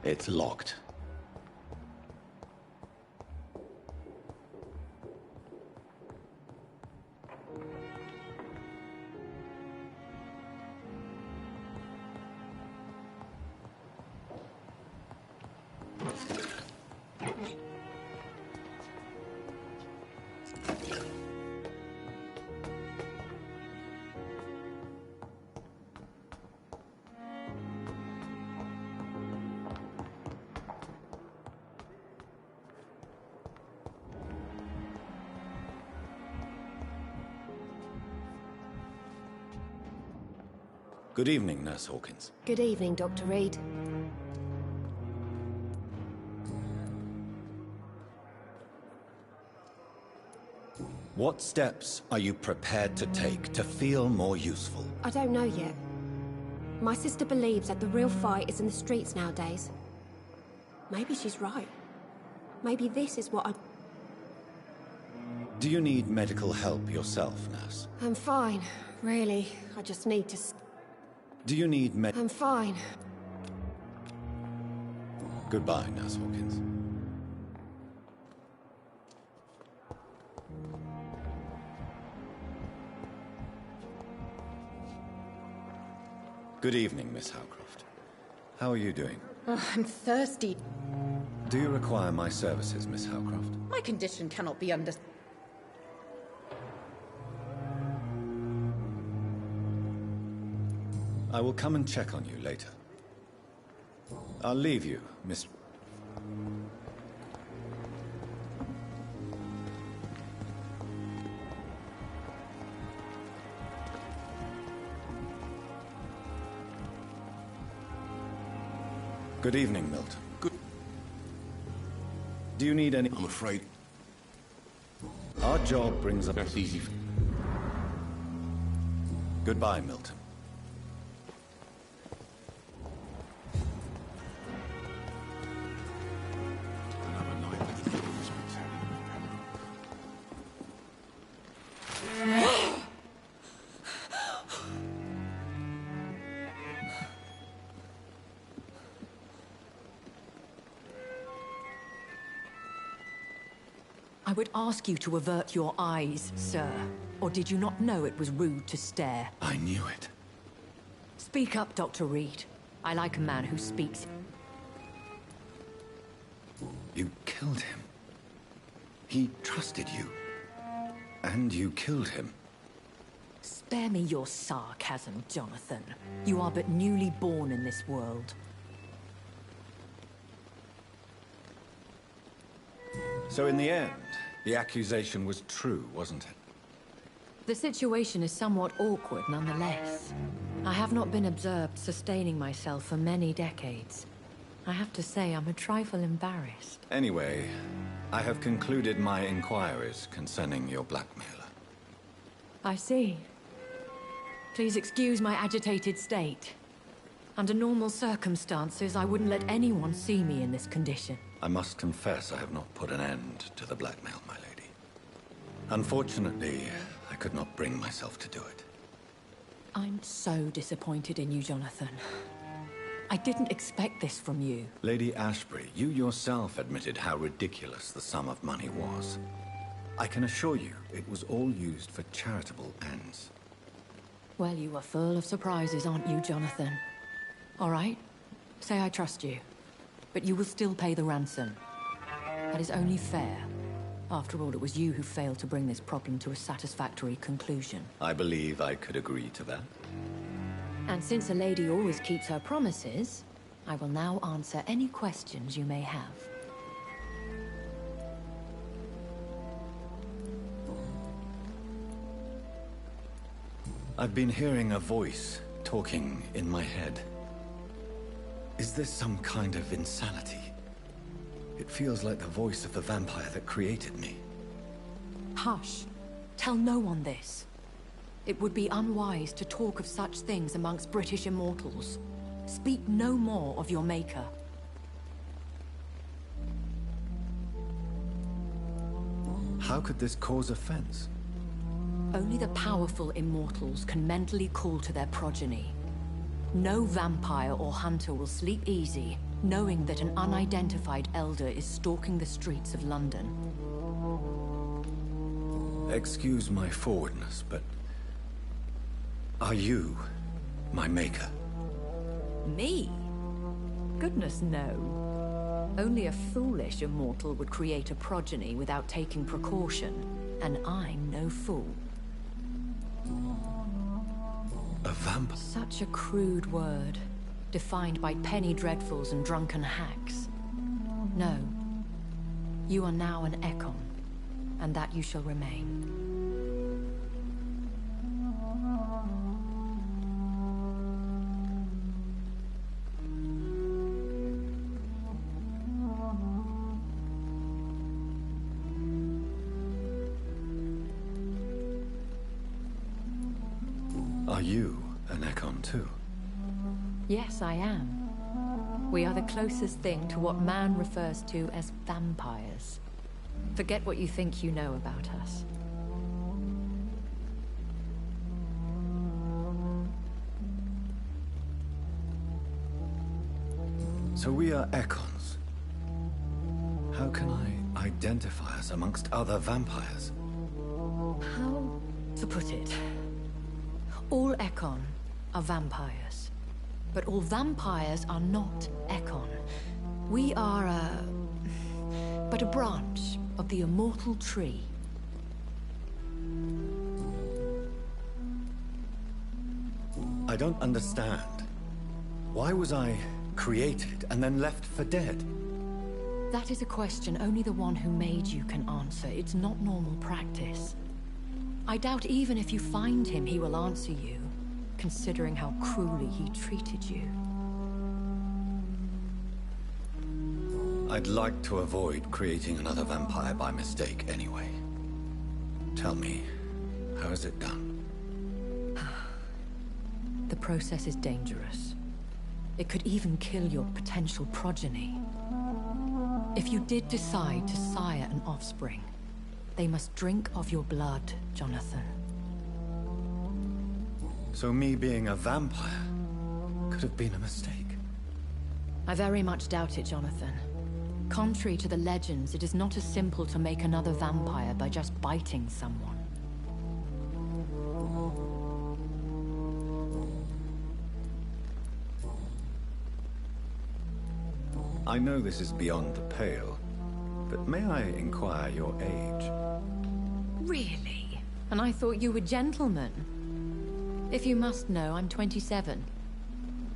It's locked. Good evening, Nurse Hawkins. Good evening, Dr. Reed. What steps are you prepared to take to feel more useful? I don't know yet. My sister believes that the real fight is in the streets nowadays. Maybe she's right. Maybe this is what I... Do you need medical help yourself, Nurse? I'm fine, really. I just need to... Do you need I'm fine. Goodbye, Nurse Hawkins. Good evening, Miss Howcroft. How are you doing? Oh, I'm thirsty. Do you require my services, Miss Howcroft? My condition cannot be under... I will come and check on you later. I'll leave you, Miss... Good evening, Milton. Good. Do you need any... I'm afraid Our job brings up... that's easy. Goodbye, Milton. Another night with the spectacular camera. I would ask you to avert your eyes, sir. Or did you not know it was rude to stare? I knew it. Speak up, Dr. Reed. I like a man who speaks. You killed him. He trusted you. And you killed him. Spare me your sarcasm, Jonathan. You are but newly born in this world. So in the end, the accusation was true, wasn't it? The situation is somewhat awkward nonetheless. I have not been observed sustaining myself for many decades. I have to say I'm a trifle embarrassed. Anyway, I have concluded my inquiries concerning your blackmailer. I see. Please excuse my agitated state. Under normal circumstances, I wouldn't let anyone see me in this condition. I must confess I have not put an end to the blackmail, my lady. Unfortunately, I could not bring myself to do it. I'm so disappointed in you, Jonathan. I didn't expect this from you. Lady Ashbury, you yourself admitted how ridiculous the sum of money was. I can assure you, it was all used for charitable ends. Well, you are full of surprises, aren't you, Jonathan? All right, say I trust you. But you will still pay the ransom. That is only fair. After all, it was you who failed to bring this problem to a satisfactory conclusion. I believe I could agree to that. And since a lady always keeps her promises, I will now answer any questions you may have. I've been hearing a voice talking in my head. Is this some kind of insanity? It feels like the voice of the vampire that created me. Hush. Tell no one this. It would be unwise to talk of such things amongst British immortals. Speak no more of your maker. How could this cause offense? Only the powerful immortals can mentally call to their progeny. No vampire or hunter will sleep easy knowing that an unidentified elder is stalking the streets of London. Excuse my forwardness, but... are you my maker? Me? Goodness, no. Only a foolish immortal would create a progeny without taking precaution, and I'm no fool. A vampire? Such a crude word, defined by penny dreadfuls and drunken hacks. No. You are now an Ekon, and that you shall remain. Are you an Ekon too? Yes, I am. We are the closest thing to what man refers to as vampires. Forget what you think you know about us. So we are Ekons. How can I identify us amongst other vampires? How to put it? All Ekon are vampires. But all vampires are not Ekon. We are but a branch of the immortal tree. I don't understand. Why was I created and then left for dead? That is a question only the one who made you can answer. It's not normal practice. I doubt even if you find him, he will answer you, considering how cruelly he treated you. I'd like to avoid creating another vampire by mistake anyway. Tell me, how is it done? The process is dangerous. It could even kill your potential progeny. If you did decide to sire an offspring, they must drink of your blood, Jonathan. So me being a vampire could have been a mistake. I very much doubt it, Jonathan. Contrary to the legends, it is not as simple to make another vampire by just biting someone. I know this is beyond the pale, but may I inquire your age? Really? And I thought you were gentlemen. If you must know, I'm 27.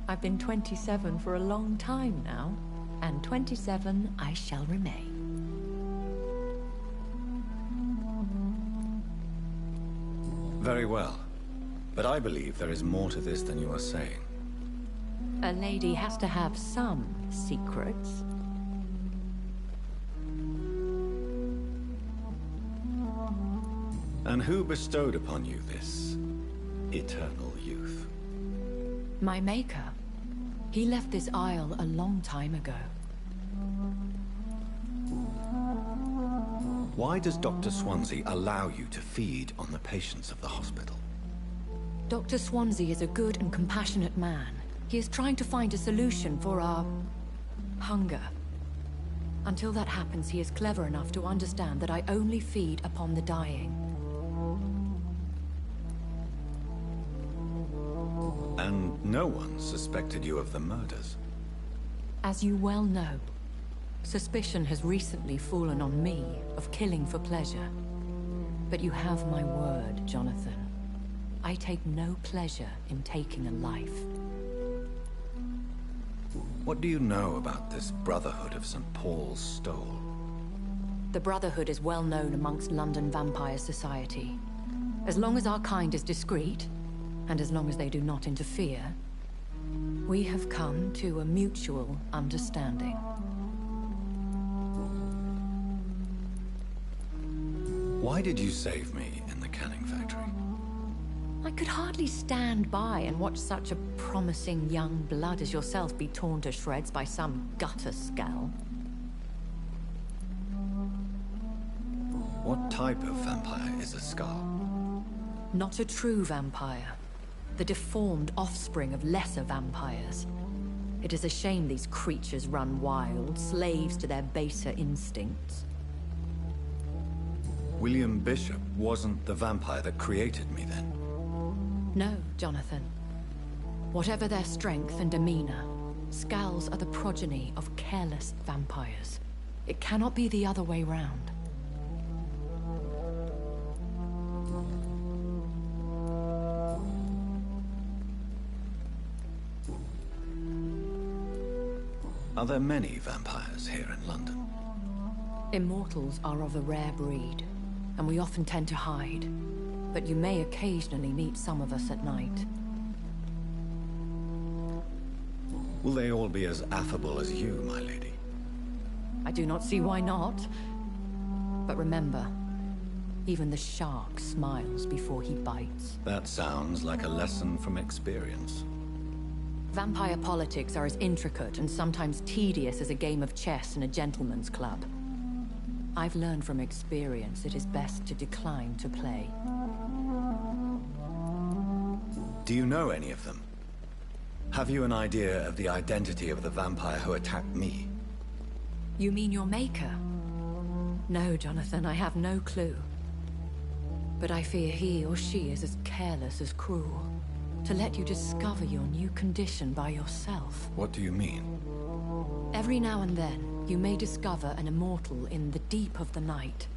I've been 27 for a long time now, and 27 I shall remain. Very well. But I believe there is more to this than you are saying. A lady has to have some secrets. And who bestowed upon you this eternal youth? My maker. He left this isle a long time ago. Why does Dr. Swansea allow you to feed on the patients of the hospital? Dr. Swansea is a good and compassionate man. He is trying to find a solution for our hunger. Until that happens, he is clever enough to understand that I only feed upon the dying. And no one suspected you of the murders? As you well know, suspicion has recently fallen on me of killing for pleasure. But you have my word, Jonathan. I take no pleasure in taking a life. What do you know about this Brotherhood of St. Paul's Stole? The Brotherhood is well known amongst London Vampire Society. As long as our kind is discreet, and as long as they do not interfere, we have come to a mutual understanding. Why did you save me in the canning factory? I could hardly stand by and watch such a promising young blood as yourself be torn to shreds by some gutter skull. What type of vampire is a skull? Not a true vampire. The deformed offspring of lesser vampires. It is a shame these creatures run wild, slaves to their baser instincts. William Bishop wasn't the vampire that created me, then? No, Jonathan. Whatever their strength and demeanor, Skulls are the progeny of careless vampires. It cannot be the other way round. Are there many vampires here in London? Immortals are of a rare breed, and we often tend to hide. But you may occasionally meet some of us at night. Will they all be as affable as you, my lady? I do not see why not. But remember, even the shark smiles before he bites. That sounds like a lesson from experience. Vampire politics are as intricate and sometimes tedious as a game of chess in a gentleman's club. I've learned from experience it is best to decline to play. Do you know any of them? Have you an idea of the identity of the vampire who attacked me? You mean your maker? No, Jonathan, I have no clue. But I fear he or she is as careless as cruel. To let you discover your new condition by yourself. What do you mean? Every now and then, you may discover an immortal in the deep of the night.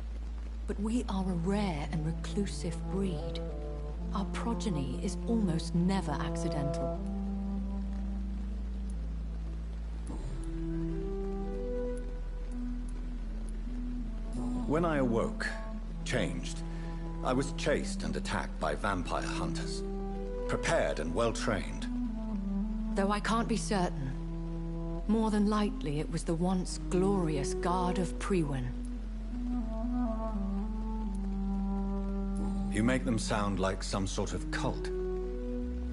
But we are a rare and reclusive breed. Our progeny is almost never accidental. When I awoke, changed, I was chased and attacked by vampire hunters. Prepared and well-trained. Though I can't be certain, more than likely it was the once glorious Guard of Playin. You make them sound like some sort of cult.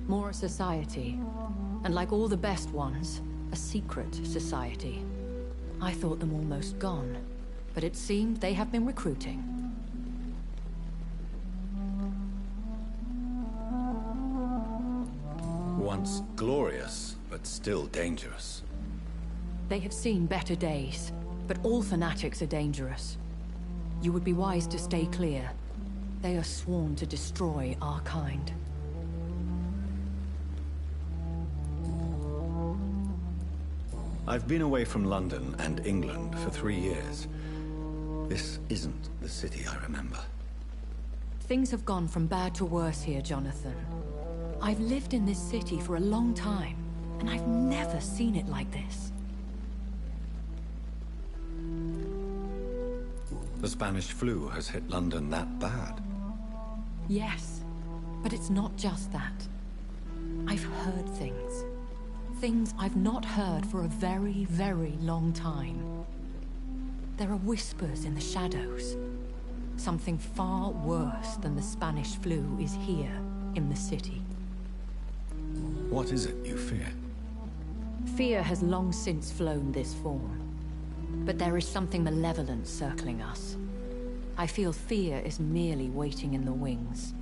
More a society, and like all the best ones, a secret society. I thought them almost gone, but it seemed they have been recruiting. Once glorious, but still dangerous. They have seen better days, but all fanatics are dangerous. You would be wise to stay clear. They are sworn to destroy our kind. I've been away from London and England for 3 years. This isn't the city I remember. Things have gone from bad to worse here, Jonathan. I've lived in this city for a long time, and I've never seen it like this. The Spanish flu has hit London that bad. Yes, but it's not just that. I've heard things. Things I've not heard for a very, very long time. There are whispers in the shadows. Something far worse than the Spanish flu is here in the city. What is it you fear? Fear has long since flown this form. But there is something malevolent circling us. I feel fear is merely waiting in the wings.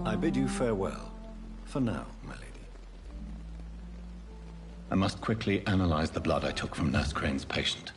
I bid you farewell. For now, my lady. I must quickly analyze the blood I took from Nurse Crane's patient.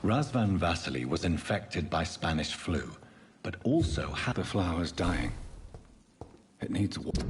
Razvan Vasily was infected by Spanish flu, but also had the flowers dying. It needs water.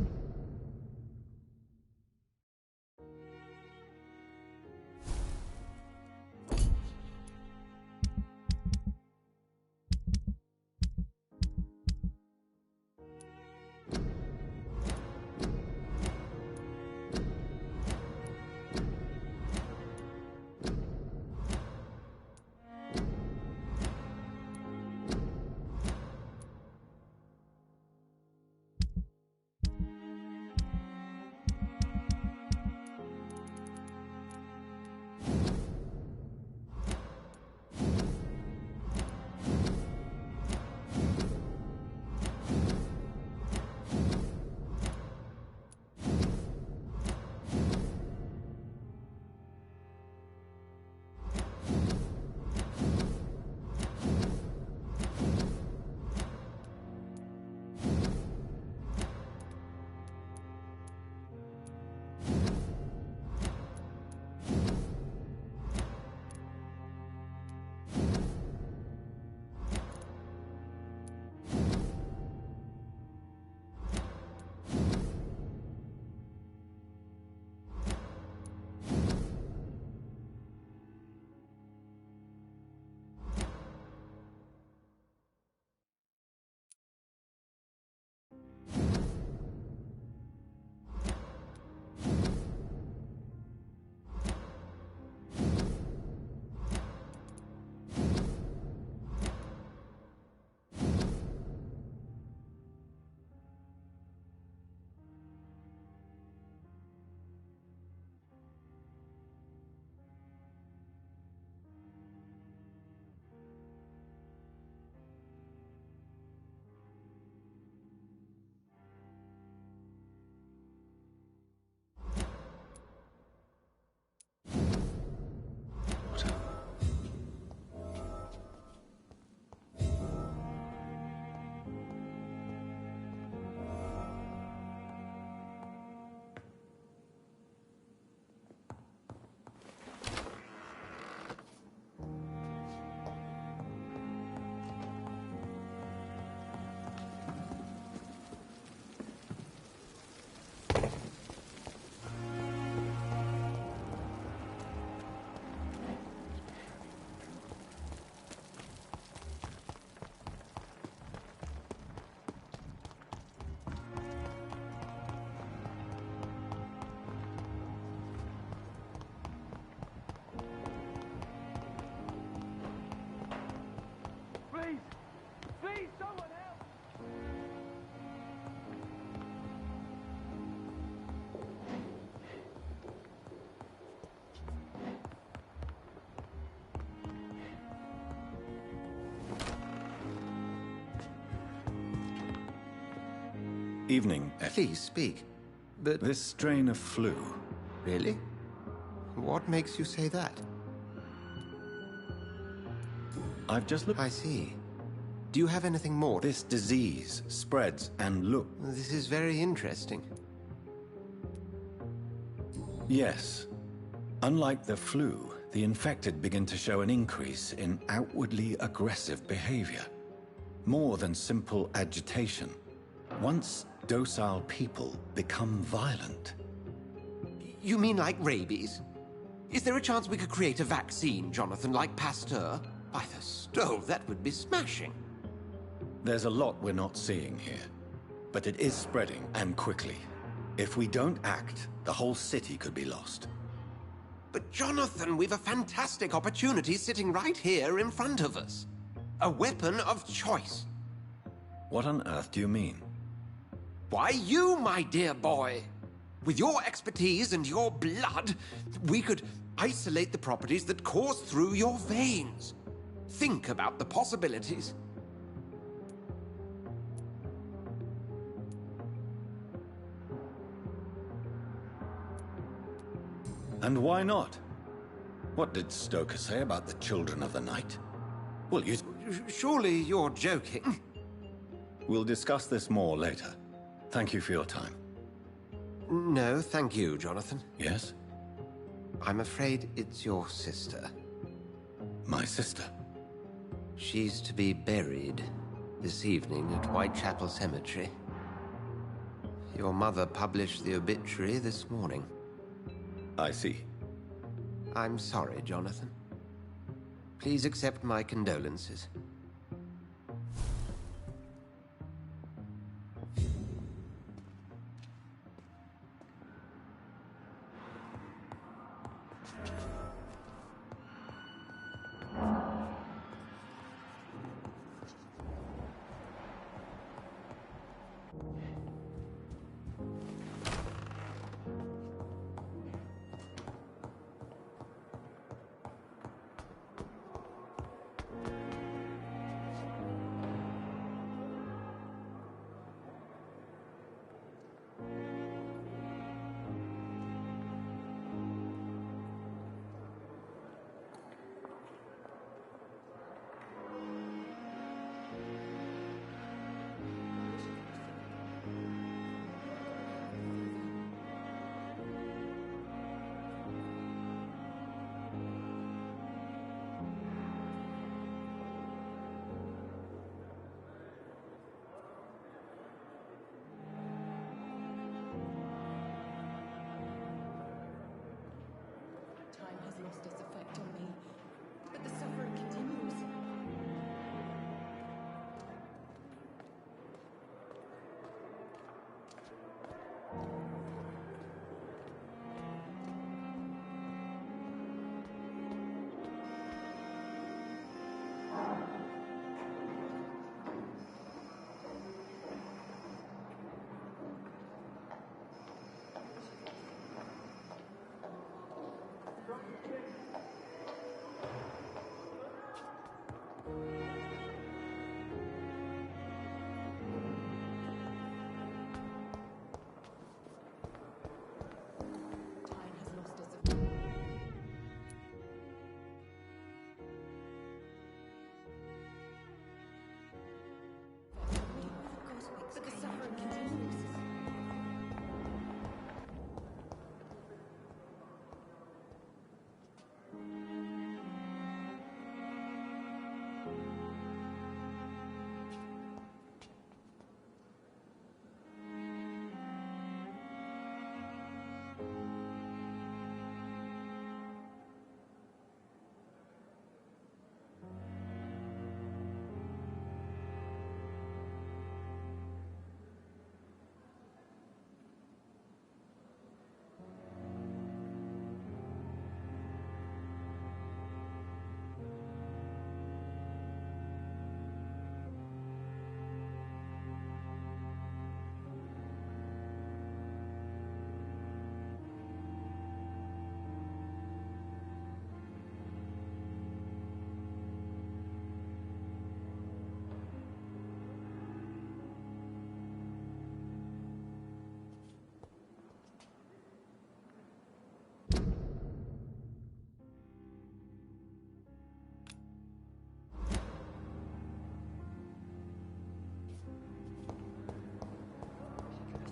Evening, Eff. Please speak. But... This strain of flu. Really? What makes you say that? I've just looked... I see. Do you have anything more? This disease spreads and look... This is very interesting. Yes. Unlike the flu, the infected begin to show an increase in outwardly aggressive behavior. More than simple agitation. Once docile people become violent. You mean like rabies? Is there a chance we could create a vaccine, Jonathan, like Pasteur? By the stove, that would be smashing. There's a lot we're not seeing here. But it is spreading, and quickly. If we don't act, the whole city could be lost. But Jonathan, we've a fantastic opportunity sitting right here in front of us. A weapon of choice. What on earth do you mean? Why, you, my dear boy. With your expertise and your blood, we could isolate the properties that course through your veins. Think about the possibilities. And why not? What did Stoker say about the Children of the Night? Well, you... Surely you're joking. We'll discuss this more later. Thank you for your time. No, thank you, Jonathan. Yes? I'm afraid it's your sister. My sister. She's to be buried this evening at Whitechapel Cemetery. Your mother published the obituary this morning. I see. I'm sorry, Jonathan. Please accept my condolences. Time has lost its effect on me, but the suffering continues. Time has lost its effect. But the suffering continues.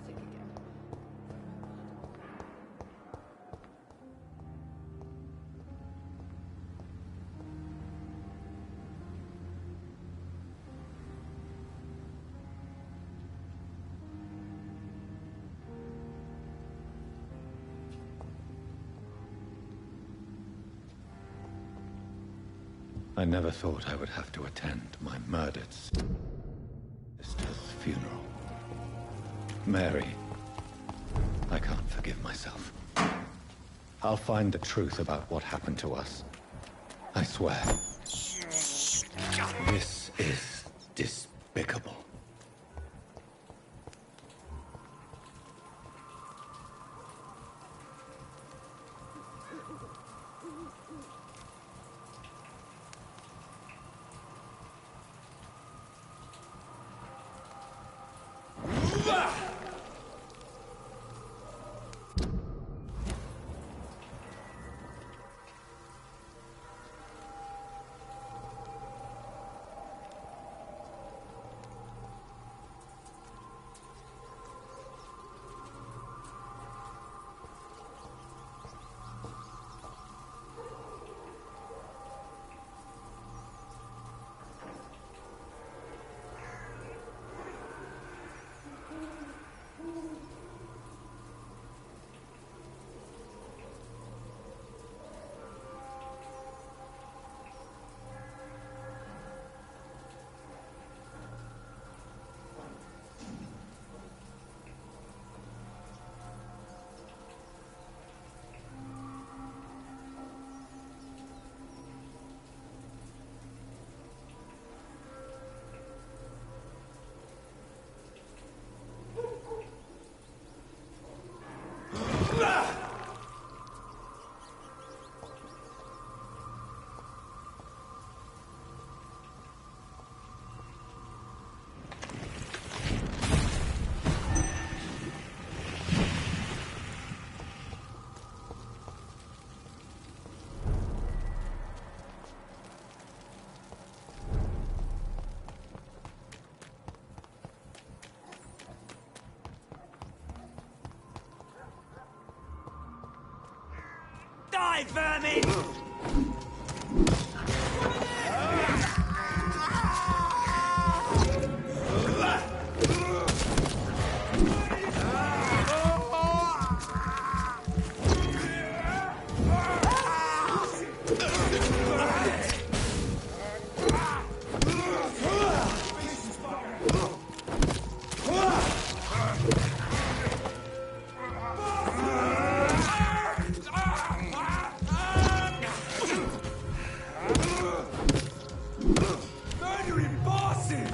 Sick again. I never thought I would have to attend my murdered sister's funeral. Mary, I can't forgive myself. I'll find the truth about what happened to us. I swear. This is despicable. vermin! Murdering bosses!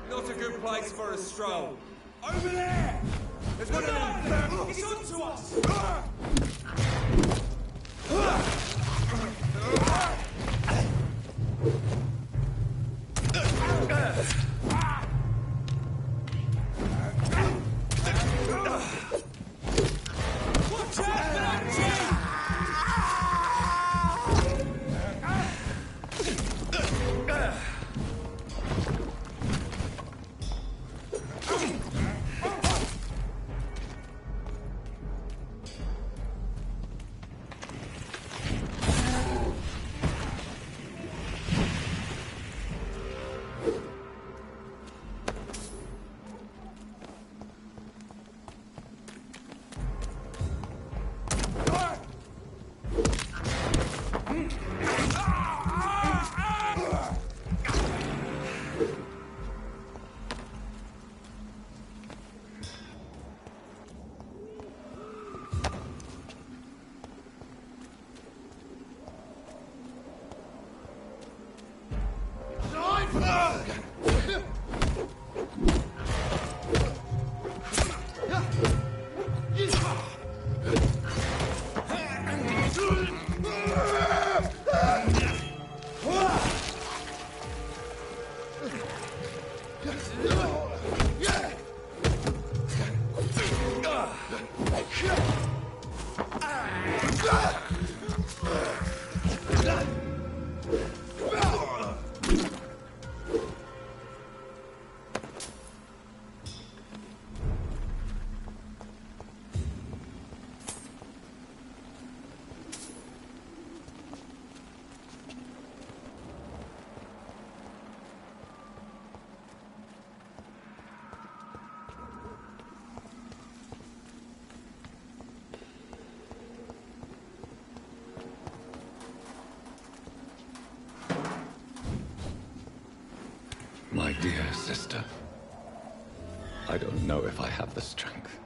Not a good place for a stroll. Over there! There's one of them! It's onto us! Watch out for that chain! Dear sister, I don't know if I have the strength.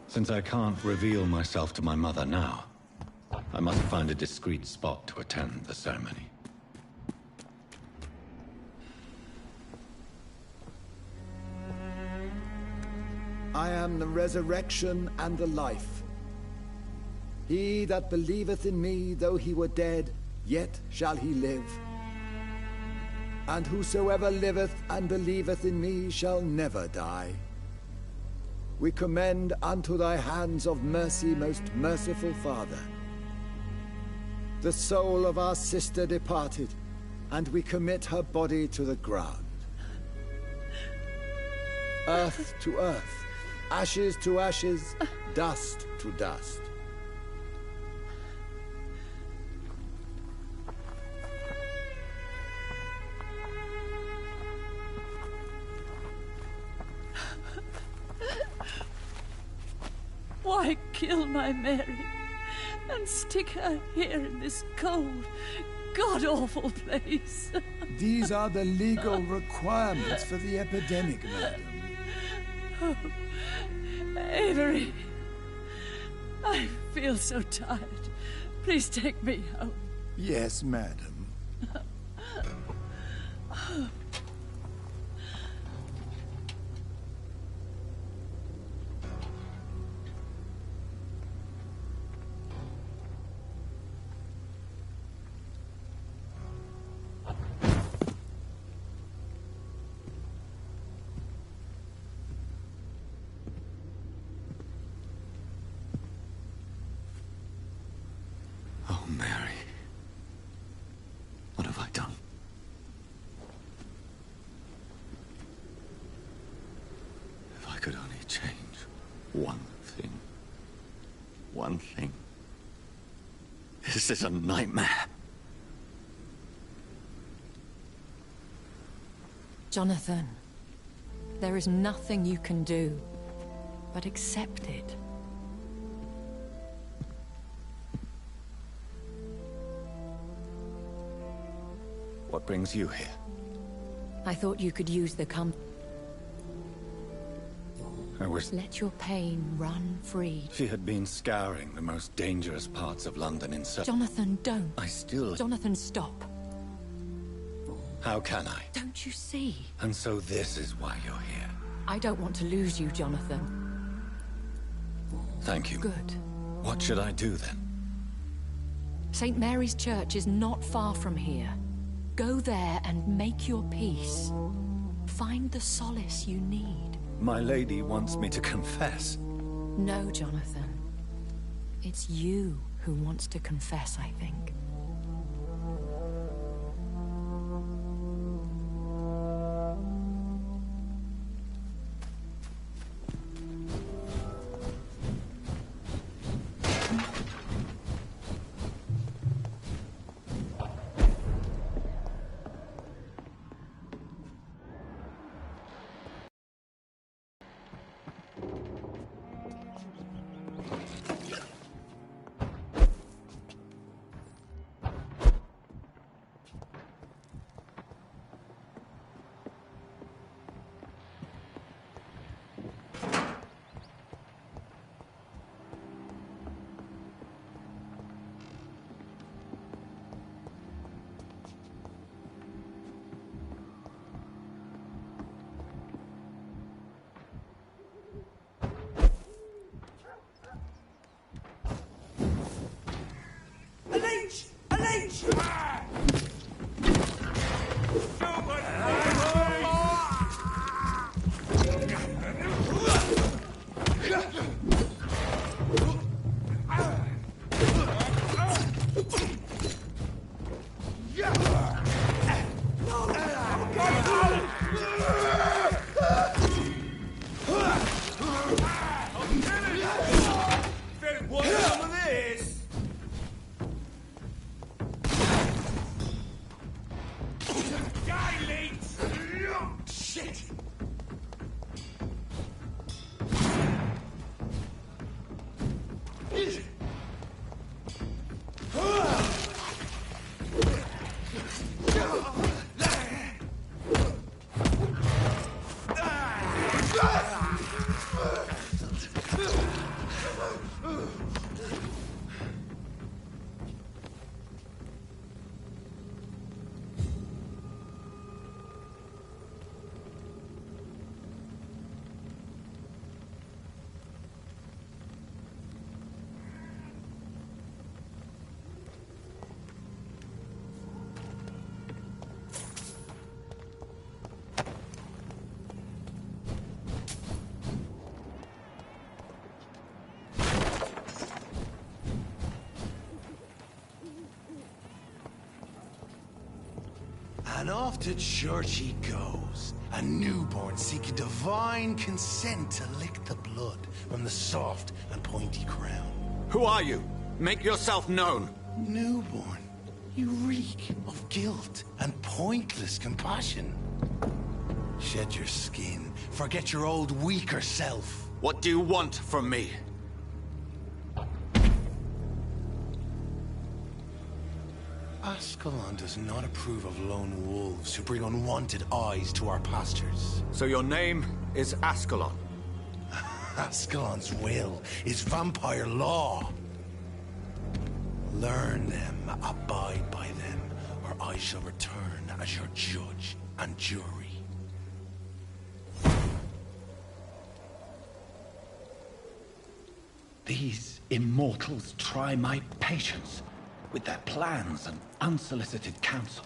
Since I can't reveal myself to my mother now, I must find a discreet spot to attend the ceremony. I am the resurrection and the life. He that believeth in me, though he were dead, yet shall he live. And whosoever liveth and believeth in me shall never die. We commend unto thy hands of mercy, most merciful Father, the soul of our sister departed, and we commit her body to the ground. Earth to earth, ashes to ashes, dust to dust. Why kill my Mary and stick her here in this cold, god-awful place? These are the legal requirements for the epidemic, madam. Oh, Avery, I feel so tired. Please take me home. Yes, madam. Oh, Mary. What have I done? If I could only change one thing. One thing. This is a nightmare. Jonathan, there is nothing you can do but accept it. What brings you here? I thought you could use the I was... Let your pain run free. She had been scouring the most dangerous parts of London in search... Jonathan, don't. I still... Jonathan, stop. How can I? Don't you see? And so this is why you're here. I don't want to lose you, Jonathan. Thank you. Good. What should I do then? St. Mary's Church is not far from here. Go there and make your peace. Find the solace you need. My lady wants me to confess. No, Jonathan. It's you who wants to confess, I think. And off to church he goes, a newborn seeking divine consent to lick the blood from the soft and pointy crown. Who are you? Make yourself known. Newborn, you reek of guilt and pointless compassion. Shed your skin, forget your old weaker self. What do you want from me? Ascalon does not approve of lone wolves who bring unwanted eyes to our pastures. So your name is Ascalon? Ascalon's will is vampire law. Learn them, abide by them, or I shall return as your judge and jury. These immortals try my patience with their plans and unsolicited counsel.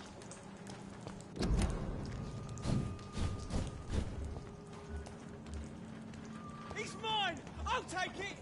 It's mine! I'll take it!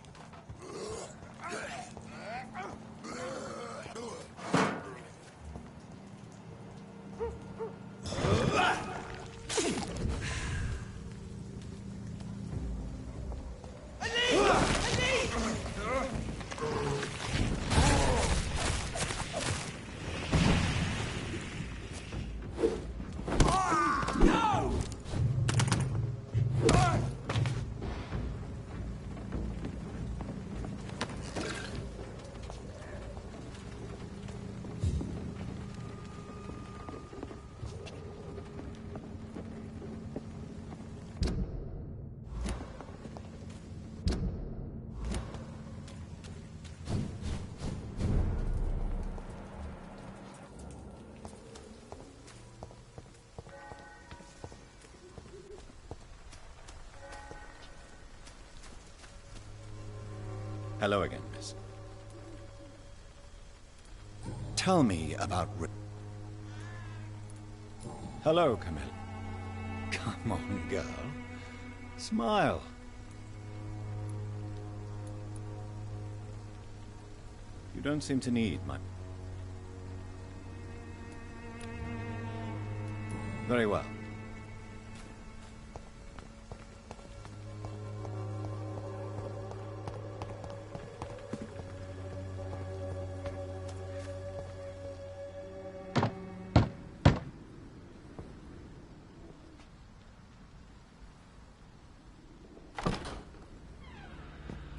Hello again, miss. Tell me about Hello, Camille. Come on, girl. Smile. You don't seem to need my... Very well.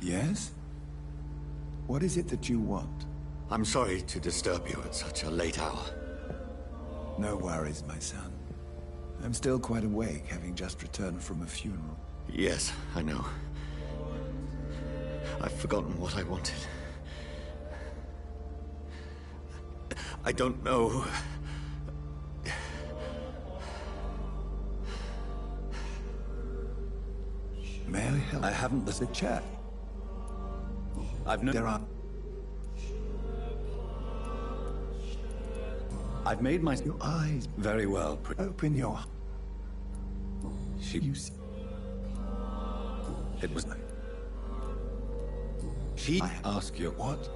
Yes? What is it that you want? I'm sorry to disturb you at such a late hour. No worries, my son. I'm still quite awake, having just returned from a funeral. Yes, I know. I've forgotten what I wanted. I don't know. May I help? I haven't the chat. I've no... There are... I've made my... Your eyes... Very well. Open your... You see... It was... She asked you... What?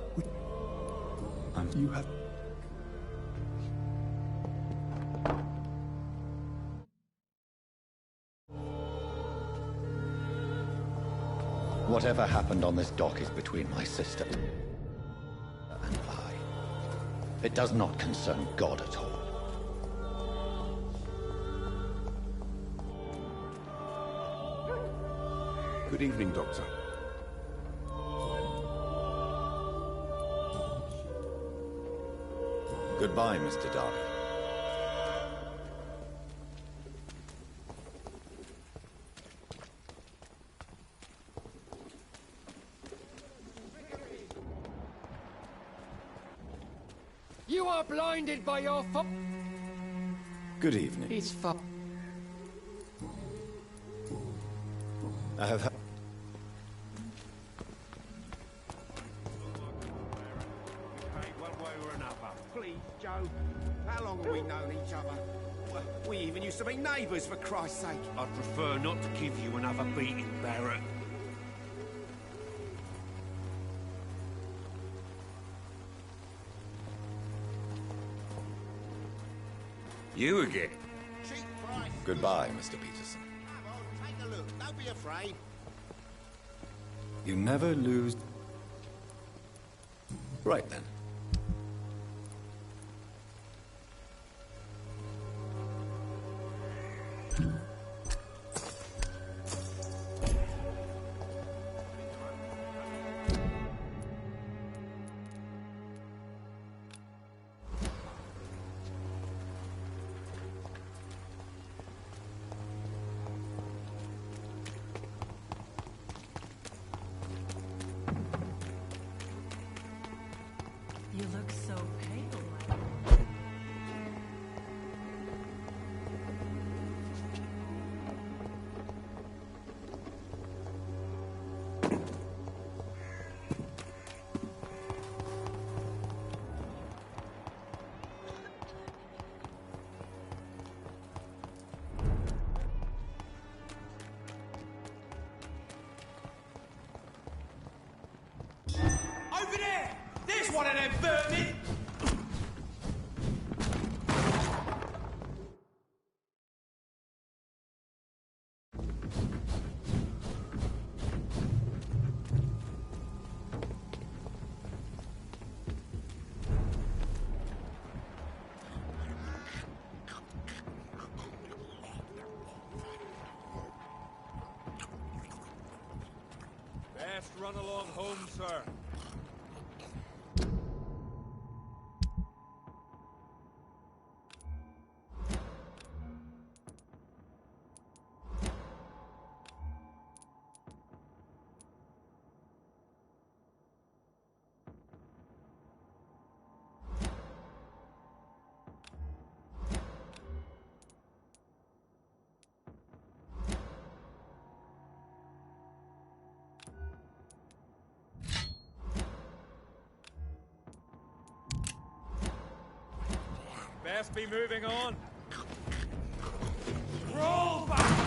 You have... Whatever happened on this dock is between my sister and I. It does not concern God at all. Good evening, Doctor. Goodbye, Mr. Darby. You are blinded by your Good evening. It's I have... One way or another. Please, Joe. How long have we known each other? Well, we even used to be neighbours, for Christ's sake. I'd prefer not to give you another beating, Barrett. You again. Cheap price. Goodbye, Mr. Peterson. Come on, take a look. Don't be afraid. You never lose... Right then. You look so pale. Over there! There's one of them vermin! Best run along home, sir. Best be moving on. Roll back!